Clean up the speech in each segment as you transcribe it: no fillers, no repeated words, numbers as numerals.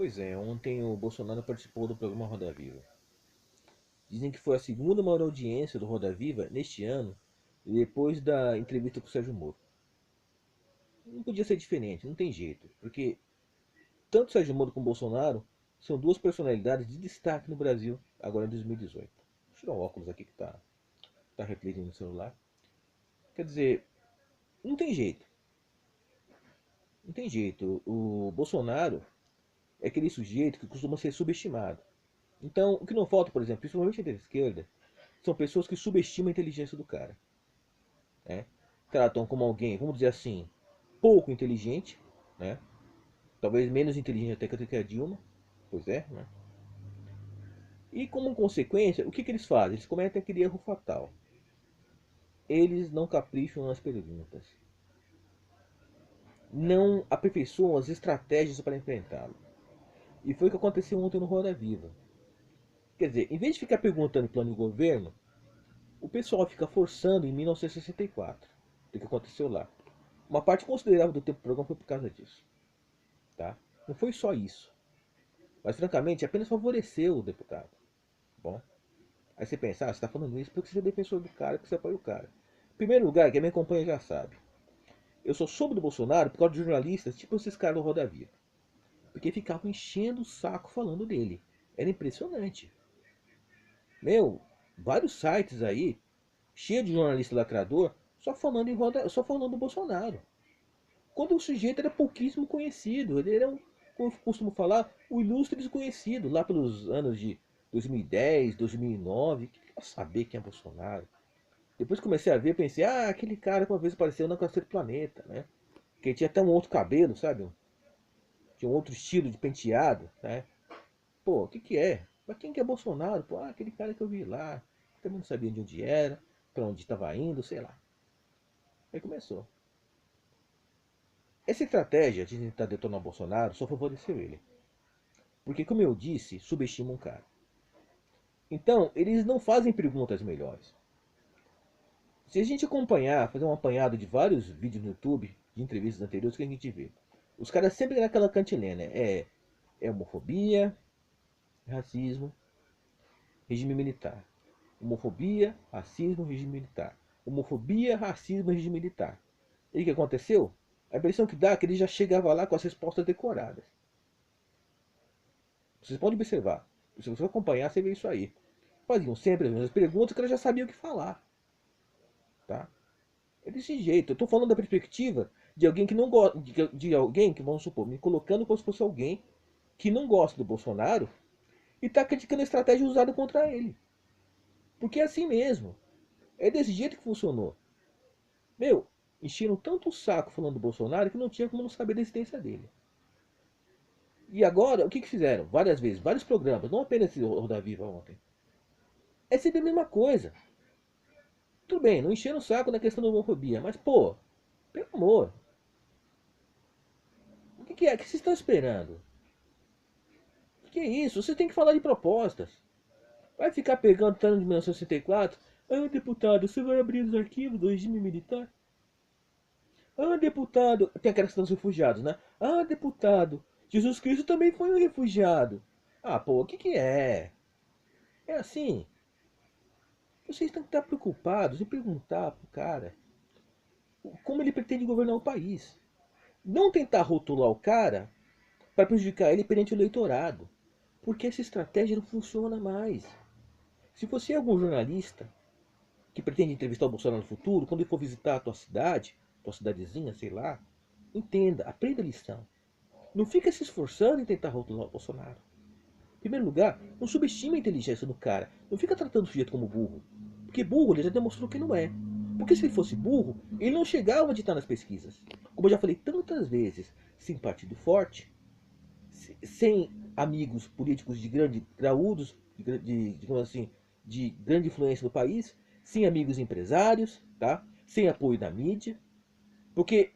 Pois é, ontem o Bolsonaro participou do programa Roda Viva. Dizem que foi a segunda maior audiência do Roda Viva neste ano, depois da entrevista com o Sérgio Moro. Não podia ser diferente, não tem jeito, porque tanto o Sérgio Moro como o Bolsonaro são duas personalidades de destaque no Brasil, agora em 2018. Vou tirar o óculos aqui que tá refletindo no celular. Quer dizer, não tem jeito, não tem jeito. O Bolsonaro é aquele sujeito que costuma ser subestimado. Então, o que não falta, por exemplo, principalmente entre a esquerda, são pessoas que subestimam a inteligência do cara. Né? Tratam como alguém, vamos dizer assim, pouco inteligente, né? Talvez menos inteligente até que a Dilma, pois é, né? E como consequência, o que eles fazem? Eles cometem aquele erro fatal. Eles não capricham nas perguntas. Não aperfeiçoam as estratégias para enfrentá-lo. E foi o que aconteceu ontem no Roda Viva. Quer dizer, em vez de ficar perguntando plano de governo, o pessoal fica forçando em 1964. O que aconteceu lá. Uma parte considerável do tempo do programa foi por causa disso. Tá? Não foi só isso. Mas, francamente, apenas favoreceu o deputado. Bom, aí você pensa, você está falando isso porque você é defensor do cara, porque você apoia o cara. Em primeiro lugar, quem me acompanha já sabe. Eu sou sobre do Bolsonaro por causa de jornalistas tipo esses caras do Roda Viva. Porque ficavam enchendo o saco falando dele. Era impressionante. Meu, vários sites aí, cheio de jornalista lacrador, só falando do Bolsonaro. Quando o sujeito era pouquíssimo conhecido. Ele era, como eu costumo falar, o ilustre desconhecido, lá pelos anos de 2010, 2009. Que eu saber quem é Bolsonaro? Depois comecei a ver, pensei, aquele cara que uma vez apareceu na Cacete do Planeta, né? Que tinha até um outro cabelo, sabe? Tinha um outro estilo de penteado, né? Pô, o que que é? Mas quem que é Bolsonaro? Pô, aquele cara que eu vi lá. Também não sabia de onde era, pra onde estava indo, sei lá. Aí começou. Essa estratégia de tentar detonar o Bolsonaro só favoreceu ele. Porque, como eu disse, subestimam o cara. Então, eles não fazem perguntas melhores. Se a gente acompanhar, fazer um apanhado de vários vídeos no YouTube, de entrevistas anteriores, que a gente vê. Os caras sempre naquela cantilena. É homofobia, racismo, regime militar. Homofobia, racismo, regime militar. Homofobia, racismo, regime militar. E o que aconteceu? A impressão que dá é que ele já chegava lá com as respostas decoradas. Vocês podem observar. Se você acompanhar, você vê isso aí. Faziam sempre as mesmas perguntas que ela já sabia o que falar. Tá? É desse jeito. Eu estou falando da perspectiva de alguém que não gosta. De alguém que, vamos supor, me colocando como se fosse alguém que não gosta do Bolsonaro e está criticando a estratégia usada contra ele. Porque é assim mesmo. É desse jeito que funcionou. Meu, encheram tanto o saco falando do Bolsonaro que não tinha como não saber da existência dele. E agora, o que fizeram? Várias vezes, vários programas, não apenas esse Roda Viva ontem. É sempre a mesma coisa. Tudo bem, não encheram o saco na questão da homofobia, mas pô, pelo amor, o que é que vocês estão esperando? O que é isso? Você tem que falar de propostas. Vai ficar pegando tanto de 1964? Deputado, você vai abrir os arquivos do regime militar? Deputado. Tem aquela questão dos refugiados, né? Deputado, Jesus Cristo também foi um refugiado. Pô, o que é? É assim. Vocês têm que estar preocupados em perguntar pro cara como ele pretende governar o país. Não tentar rotular o cara para prejudicar ele perante o eleitorado. Porque essa estratégia não funciona mais. Se você é algum jornalista que pretende entrevistar o Bolsonaro no futuro, quando ele for visitar a tua cidadezinha, sei lá, entenda, aprenda a lição. Não fica se esforçando em tentar rotular o Bolsonaro. Em primeiro lugar, não subestime a inteligência do cara. Não fica tratando o sujeito como burro. Porque burro ele já demonstrou que não é. Porque se ele fosse burro, ele não chegava a editar nas pesquisas. Como eu já falei tantas vezes, sem partido forte, sem amigos políticos de grande graúdos, digamos assim, de grande influência no país, sem amigos empresários, tá? Sem apoio da mídia. Porque,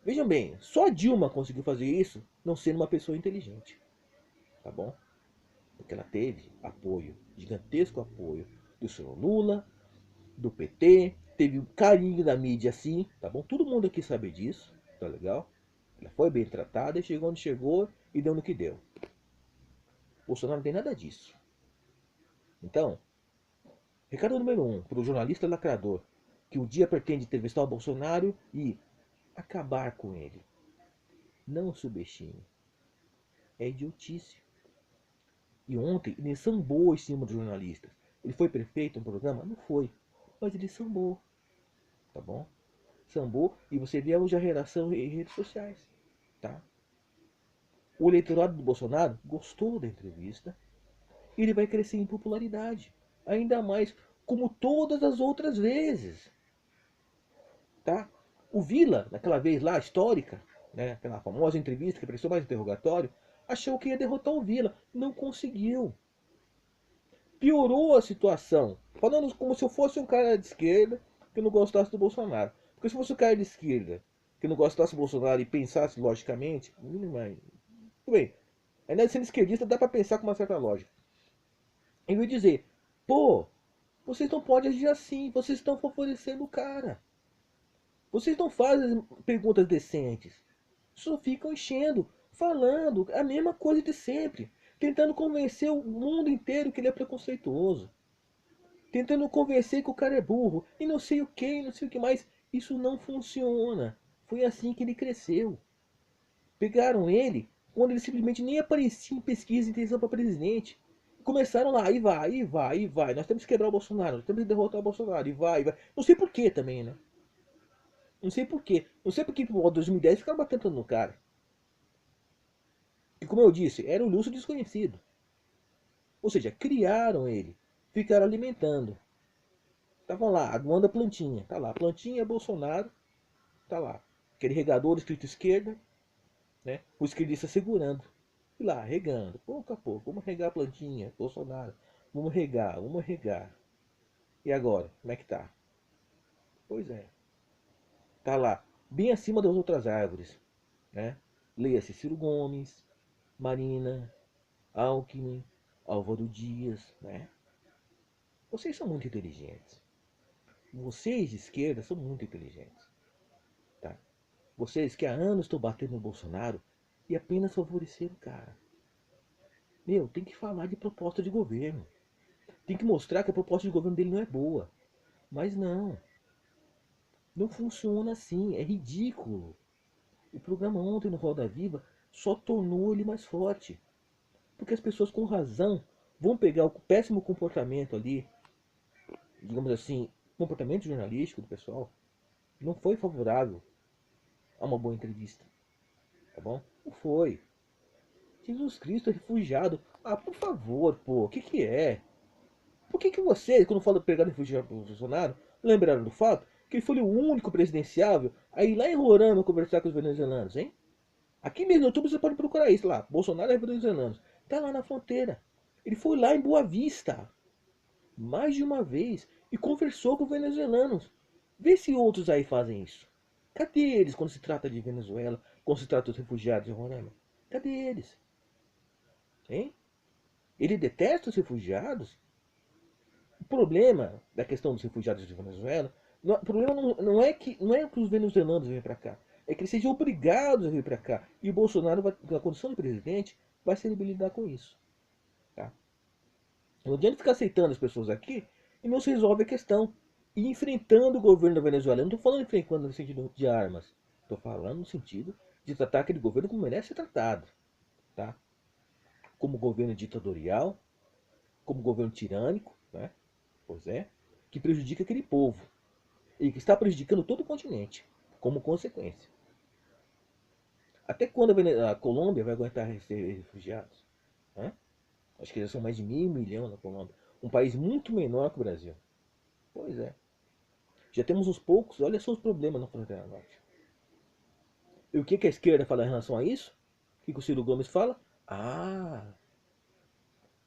vejam bem, só a Dilma conseguiu fazer isso não sendo uma pessoa inteligente, tá bom? Porque ela teve apoio, gigantesco apoio do senhor Lula, do PT, teve o carinho da mídia assim, tá bom? Todo mundo aqui sabe disso, tá legal? Ela foi bem tratada e chegou onde chegou e deu no que deu. Bolsonaro não tem nada disso. Então, recado número 1 para o jornalista lacrador, que um dia pretende entrevistar o Bolsonaro e acabar com ele. Não subestime. É idiotice. E ontem ele sambou em cima dos jornalistas. Ele foi prefeito no programa? Não foi. Mas ele sambou. Tá bom? Sambou e você vê hoje a reação em redes sociais. Tá? O eleitorado do Bolsonaro gostou da entrevista. E ele vai crescer em popularidade. Ainda mais como todas as outras vezes. Tá? O Vila, naquela vez lá, histórica, né, aquela famosa entrevista que pareceu mais interrogatório, achou que ia derrotar o Vila. Não conseguiu. Piorou a situação. Falando como se eu fosse um cara de esquerda que não gostasse do Bolsonaro. Porque se fosse um cara de esquerda que não gostasse do Bolsonaro e pensasse logicamente, tudo bem. Ainda sendo esquerdista dá para pensar com uma certa lógica. Em vez de dizer, pô, vocês não podem agir assim, vocês estão favorecendo o cara. Vocês não fazem perguntas decentes. Só ficam enchendo, falando a mesma coisa de sempre. Tentando convencer o mundo inteiro que ele é preconceituoso. Tentando convencer que o cara é burro. E não sei o que, não sei o que mais. Isso não funciona. Foi assim que ele cresceu. Pegaram ele quando ele simplesmente nem aparecia em pesquisa de intenção para presidente. Começaram lá, e vai, e vai, e vai. Nós temos que quebrar o Bolsonaro, nós temos que derrotar o Bolsonaro, e vai, e vai. Não sei porquê também, né? Não sei porquê. Não sei porque em 2010 ficaram batendo no cara. E como eu disse, era um luxo desconhecido. Ou seja, criaram ele. Ficaram alimentando. Estavam lá, aguando a plantinha. Tá lá, plantinha Bolsonaro. Tá lá. Aquele regador escrito esquerda, né? O esquerdista segurando. E lá, regando. Pouco a pouco. Vamos regar a plantinha, Bolsonaro. Vamos regar, vamos regar. E agora? Como é que tá? Pois é. Tá lá, bem acima das outras árvores, né? Leia-se Ciro Gomes, Marina, Alckmin, Álvaro Dias, né? Vocês são muito inteligentes. Vocês de esquerda são muito inteligentes, tá? Vocês que há anos estão batendo no Bolsonaro e apenas favoreceram o cara. Meu, tem que falar de proposta de governo. Tem que mostrar que a proposta de governo dele não é boa. Mas não. Não funciona assim. É ridículo. O programa ontem no Roda Viva só tornou ele mais forte. Porque as pessoas com razão vão pegar o péssimo comportamento ali, digamos assim, comportamento jornalístico do pessoal, não foi favorável a uma boa entrevista. Tá bom? Não foi. Jesus Cristo é refugiado. Ah, por favor, pô, o que que é? Por que que vocês, quando falam pegar refugiado pro Bolsonaro, lembraram do fato que ele foi o único presidenciável a ir lá em Roraima conversar com os venezuelanos, hein? Aqui mesmo no YouTube você pode procurar isso lá. Bolsonaro é venezuelanos. Tá lá na fronteira. Ele foi lá em Boa Vista mais de uma vez e conversou com os venezuelanos. Vê se outros aí fazem isso. Cadê eles quando se trata de Venezuela, quando se trata dos refugiados de Roraima? Cadê eles? Hein? Ele detesta os refugiados? O problema da questão dos refugiados de Venezuela, o problema não é que os venezuelanos venham para cá, é que eles sejam obrigados a vir para cá. E o Bolsonaro, na condição de presidente, vai se lidar com isso. Tá? Não adianta ficar aceitando as pessoas aqui e não se resolve a questão. E enfrentando o governo da Venezuela. Eu não estou falando enfrentando no sentido de armas. Estou falando no sentido de tratar aquele governo como merece ser tratado. Tá? Como governo ditatorial, como governo tirânico, né? Pois é, que prejudica aquele povo. E que está prejudicando todo o continente, como consequência. Até quando a Colômbia vai aguentar receber refugiados? Hã? Acho que já são mais de 500 mil na Colômbia. Um país muito menor que o Brasil. Pois é. Já temos uns poucos, olha só os problemas na fronteira norte. E o que a esquerda fala em relação a isso? O que o Ciro Gomes fala? Ah,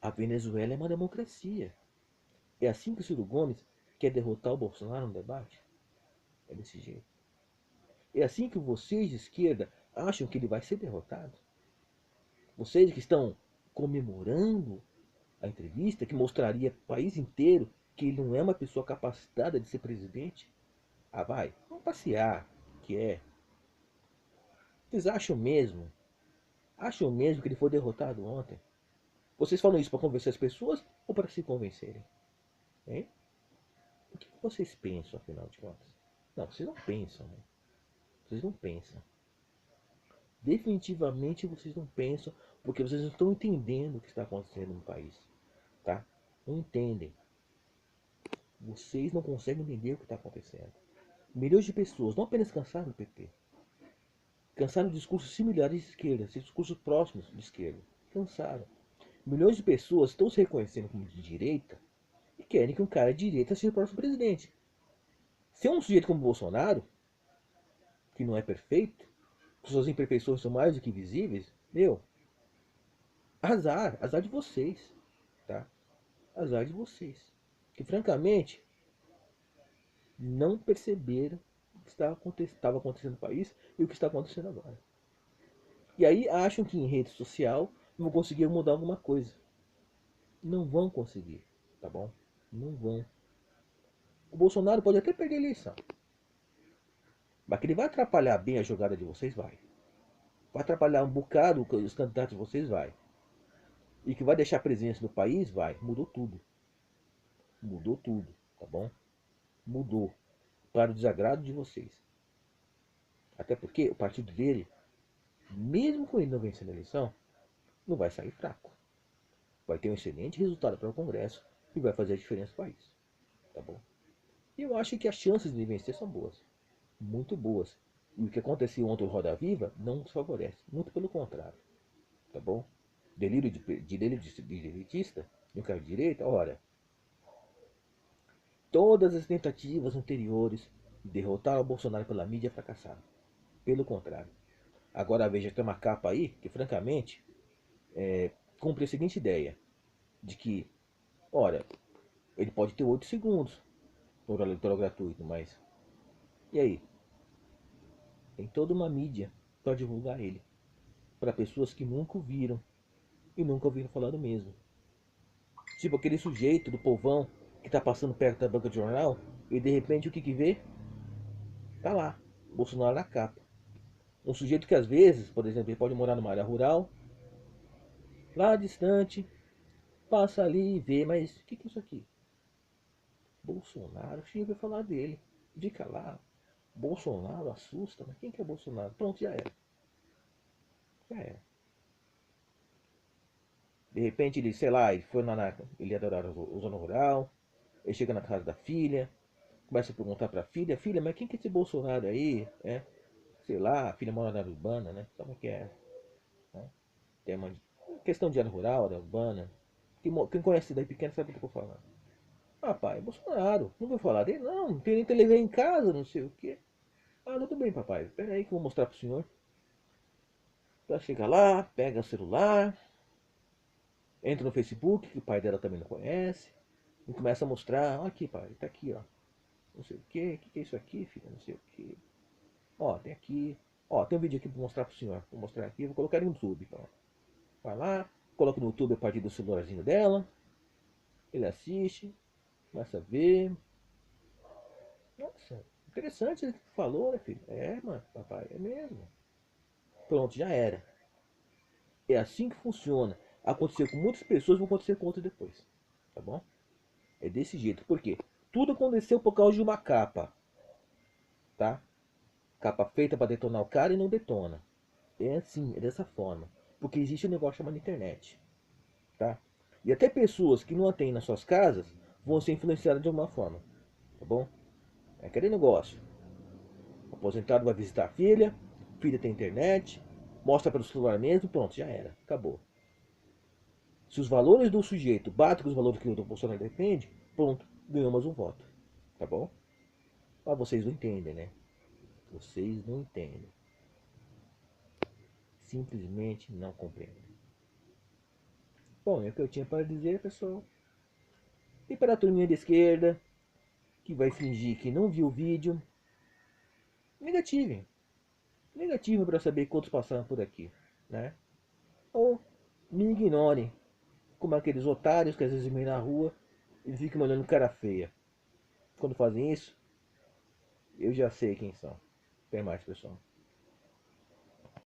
a Venezuela é uma democracia. É assim que o Ciro Gomes quer derrotar o Bolsonaro no debate? É desse jeito. É assim que vocês de esquerda acham que ele vai ser derrotado? Vocês que estão comemorando a entrevista, que mostraria para o país inteiro que ele não é uma pessoa capacitada de ser presidente? Ah, vai, vamos passear, que é. Vocês acham mesmo que ele foi derrotado ontem? Vocês falam isso para convencer as pessoas ou para se convencerem? Hein? O que vocês pensam, afinal de contas? Não, vocês não pensam, né? Vocês não pensam. Definitivamente vocês não pensam, porque vocês não estão entendendo o que está acontecendo no país, tá? Não entendem. Vocês não conseguem entender o que está acontecendo. Milhões de pessoas não apenas cansaram do PT, cansaram de discursos similares de esquerda, discursos próximos de esquerda. Cansaram. Milhões de pessoas estão se reconhecendo como de direita e querem que um cara de direita seja o próximo presidente. Se é um sujeito como Bolsonaro, que não é perfeito, que suas imperfeições são mais do que visíveis, meu, azar, azar de vocês, tá? Azar de vocês. Que francamente não perceberam o que estava acontecendo no país e o que está acontecendo agora. E aí acham que em rede social vão conseguir mudar alguma coisa. Não vão conseguir, tá bom? Não vão. O Bolsonaro pode até perder a eleição, mas que ele vai atrapalhar bem a jogada de vocês, vai. Vai atrapalhar um bocado os candidatos de vocês, vai. E que vai deixar a presença no país, vai. Mudou tudo. Mudou tudo, tá bom? Mudou. Para o desagrado de vocês. Até porque o partido dele, mesmo com ele não vencendo a eleição, não vai sair fraco. Vai ter um excelente resultado para o Congresso e vai fazer a diferença no país. Tá bom? E eu acho que as chances de vencer são boas. Muito boas. E o que aconteceu ontem no Roda Viva não nos favorece. Muito pelo contrário. Tá bom? Delírio de direitista, no caso de direita, ora. Todas as tentativas anteriores de derrotar o Bolsonaro pela mídia fracassaram. Pelo contrário. Agora veja, tem uma capa aí que, francamente, cumpre a seguinte ideia: de que, ora, ele pode ter 8 segundos no horário eleitoral gratuito, mas. E aí? Tem toda uma mídia para divulgar ele. Para pessoas que nunca o viram e nunca ouviram falar do mesmo. Tipo aquele sujeito do povão que tá passando perto da banca de jornal e de repente o que vê? Tá lá, Bolsonaro na capa. Um sujeito que às vezes, por exemplo, ele pode morar numa área rural, lá distante, passa ali e vê, mas o que é isso aqui? Bolsonaro, tinha ouvido falar dele. Fica lá, Bolsonaro assusta, mas quem que é Bolsonaro? Pronto, já era. Já era. De repente ele, sei lá, ele foi ele adorar o zona rural, ele chega na casa da filha, começa a perguntar pra filha, filha, mas quem que é esse Bolsonaro aí? É, sei lá, a filha mora na área urbana, né? Sabe o que é? Né? Tem uma questão de área rural, área urbana. Quem conhece daí pequeno sabe o que eu tô falando. Ah, pai, Bolsonaro, não vou falar dele? Não, não tem nem televisão em casa, não sei o quê. Ah, tudo bem, papai, pera aí que eu vou mostrar pro senhor. Ela chega lá, pega o celular, entra no Facebook, que o pai dela também não conhece, e começa a mostrar, ó aqui, pai, tá aqui, ó. Não sei o que é isso aqui, filha, não sei o que. Ó, tem aqui, ó, tem um vídeo aqui pra mostrar pro senhor. Vou mostrar aqui, vou colocar no YouTube, então. Vai lá, coloca no YouTube a partir do celularzinho dela, ele assiste, começa a ver. Nossa, interessante o que tu falou, né, filho? É, mano, papai, é mesmo. Pronto, já era. É assim que funciona. Aconteceu com muitas pessoas, vai acontecer com outras depois. Tá bom? É desse jeito. Por quê? Tudo aconteceu por causa de uma capa. Tá? Capa feita para detonar o cara e não detona. É assim, é dessa forma. Porque existe um negócio chamado internet. Tá? E até pessoas que não a têm nas suas casas vão ser influenciadas de alguma forma. Tá bom? É aquele negócio. O aposentado vai visitar a filha tem internet, mostra pelo celular mesmo, pronto, já era. Acabou. Se os valores do sujeito batem com os valores que o Bolsonaro defende, pronto, ganhou mais um voto. Tá bom? Mas vocês não entendem, né? Vocês não entendem. Simplesmente não compreendem. Bom, é o que eu tinha para dizer, pessoal. E para a turminha de esquerda, que vai fingir que não viu o vídeo, negativem. Negativem para saber quantos passaram por aqui, né? Ou me ignorem, como aqueles otários que às vezes me na rua e ficam me olhando cara feia. Quando fazem isso, eu já sei quem são. Até mais, pessoal.